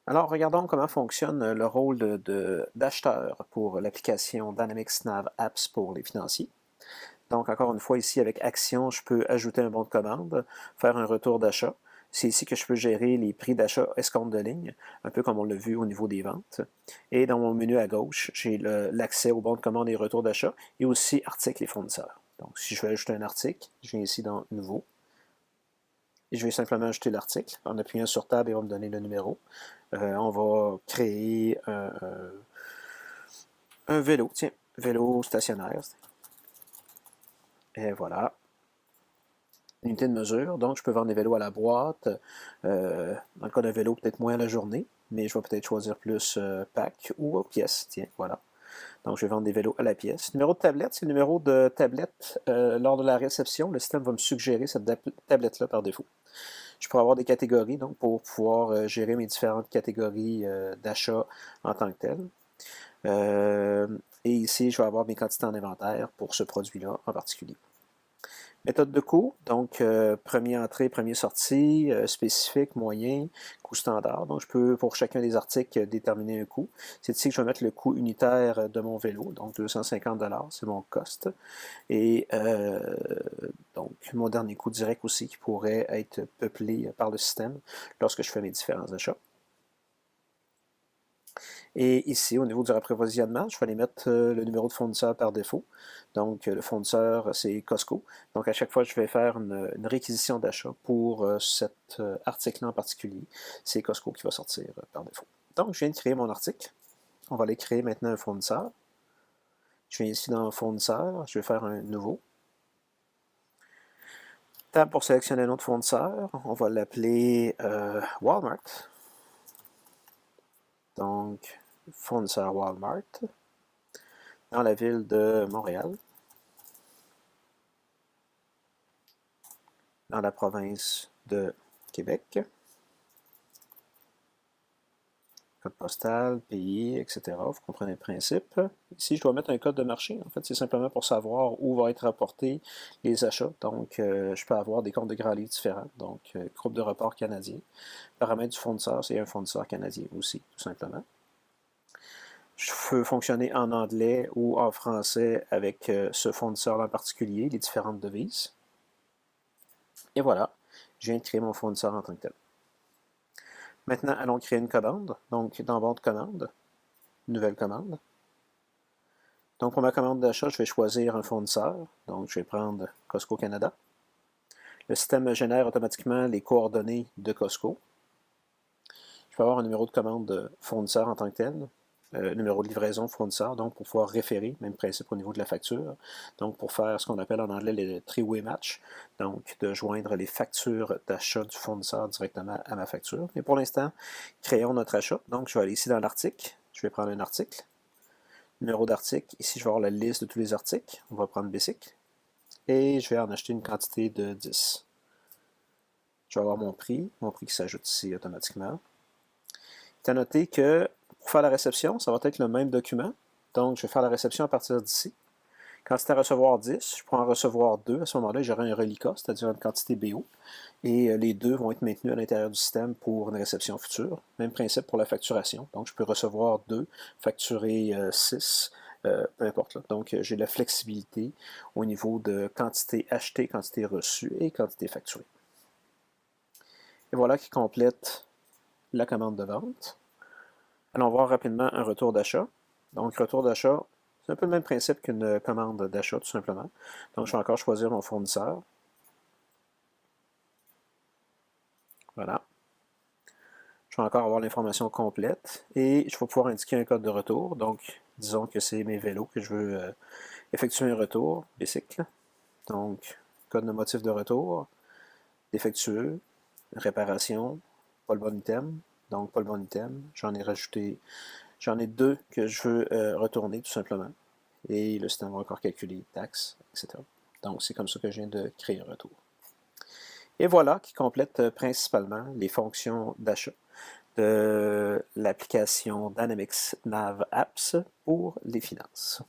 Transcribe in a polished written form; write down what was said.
Alors, regardons comment fonctionne le rôle d'acheteur pour l'application Dynamics Nav Apps pour les financiers. Donc, encore une fois, ici, avec Action, je peux ajouter un bon de commande, faire un retour d'achat. C'est ici que je peux gérer les prix d'achat escompte de ligne, un peu comme on l'a vu au niveau des ventes. Et dans mon menu à gauche, j'ai l'accès aux bons de commande et retour d'achat, et aussi articles et fournisseurs. Donc, si je veux ajouter un article, je viens ici dans Nouveau, et je vais simplement ajouter l'article. En appuyant sur Tab, il va me donner le numéro. On va créer un vélo, tiens, vélo stationnaire. Et voilà. Unité de mesure, donc je peux vendre des vélos à la boîte. Dans le cas d'un vélo, peut-être moins à la journée, mais je vais peut-être choisir plus pack ou pièce, tiens, voilà. Donc je vais vendre des vélos à la pièce. Numéro de tablette, c'est le numéro de tablette. Lors de la réception, le système va me suggérer cette tablette-là par défaut. Je pourrais avoir des catégories, donc pour pouvoir gérer mes différentes catégories d'achat en tant que tel. Et ici, je vais avoir mes quantités en inventaire pour ce produit-là en particulier. Méthode de coût, donc premier entrée, premier sortie, spécifique, moyen, coût standard. Donc je peux pour chacun des articles déterminer un coût. C'est ici que je vais mettre le coût unitaire de mon vélo, donc 250 $, c'est mon cost. Et donc mon dernier coût direct aussi qui pourrait être peuplé par le système lorsque je fais mes différents achats. Et ici, au niveau du approvisionnement, je vais aller mettre le numéro de fournisseur par défaut. Donc, le fournisseur, c'est Costco. Donc, à chaque fois que je vais faire une réquisition d'achat pour cet article en particulier, c'est Costco qui va sortir par défaut. Donc, je viens de créer mon article. On va aller créer maintenant un fournisseur. Je viens ici dans Fournisseur, je vais faire un nouveau. Tab pour sélectionner un autre fournisseur. On va l'appeler Walmart. Donc, fournisseur Walmart dans la ville de Montréal, dans la province de Québec, code postal, pays, etc. Vous comprenez le principe. Ici, je dois mettre un code de marché. En fait, c'est simplement pour savoir où vont être rapportés les achats. Donc, je peux avoir des comptes de grands livres différents. Donc, groupe de report canadien. Paramètre du fournisseur, c'est un fournisseur canadien aussi, tout simplement. Je peux fonctionner en anglais ou en français avec ce fournisseur en particulier, les différentes devises. Et voilà, je viens de créer mon fournisseur en tant que tel. Maintenant, allons créer une commande. Donc, dans Bon de commande, nouvelle commande. Donc, pour ma commande d'achat, je vais choisir un fournisseur. Donc, je vais prendre Costco Canada. Le système me génère automatiquement les coordonnées de Costco. Je peux avoir un numéro de commande de fournisseur en tant que tel. Numéro de livraison fournisseur, donc pour pouvoir référer, même principe au niveau de la facture, donc pour faire ce qu'on appelle en anglais le three-way match, donc de joindre les factures d'achat du fournisseur directement à ma facture. Mais pour l'instant, créons notre achat, donc je vais aller ici dans l'article, je vais prendre un article, numéro d'article, ici je vais avoir la liste de tous les articles, on va prendre Basic, et je vais en acheter une quantité de 10. Je vais avoir mon prix qui s'ajoute ici automatiquement. Il est à noter que pour faire la réception, ça va être le même document. Donc, je vais faire la réception à partir d'ici. Quand c'est à recevoir 10, je pourrais en recevoir 2. À ce moment-là, j'aurai un reliquat, c'est-à-dire une quantité BO. Et les deux vont être maintenus à l'intérieur du système pour une réception future. Même principe pour la facturation. Donc, je peux recevoir 2, facturer 6, peu importe. Là. Donc, j'ai la flexibilité au niveau de quantité achetée, quantité reçue et quantité facturée. Et voilà qui complète la commande de vente. Allons voir rapidement un retour d'achat. Donc, retour d'achat, c'est un peu le même principe qu'une commande d'achat, tout simplement. Donc, je vais encore choisir mon fournisseur. Voilà. Je vais encore avoir l'information complète et je vais pouvoir indiquer un code de retour. Donc, disons que c'est mes vélos que je veux effectuer un retour, bicycle. Donc, code de motif de retour, défectueux, réparation, pas le bon item. Donc, pas le bon item. J'en ai rajouté. J'en ai 2 que je veux retourner tout simplement. Et le système va encore calculer taxes, etc. Donc c'est comme ça que je viens de créer un retour. Et voilà qui complète principalement les fonctions d'achat de l'application Dynamics Nav Apps pour les finances.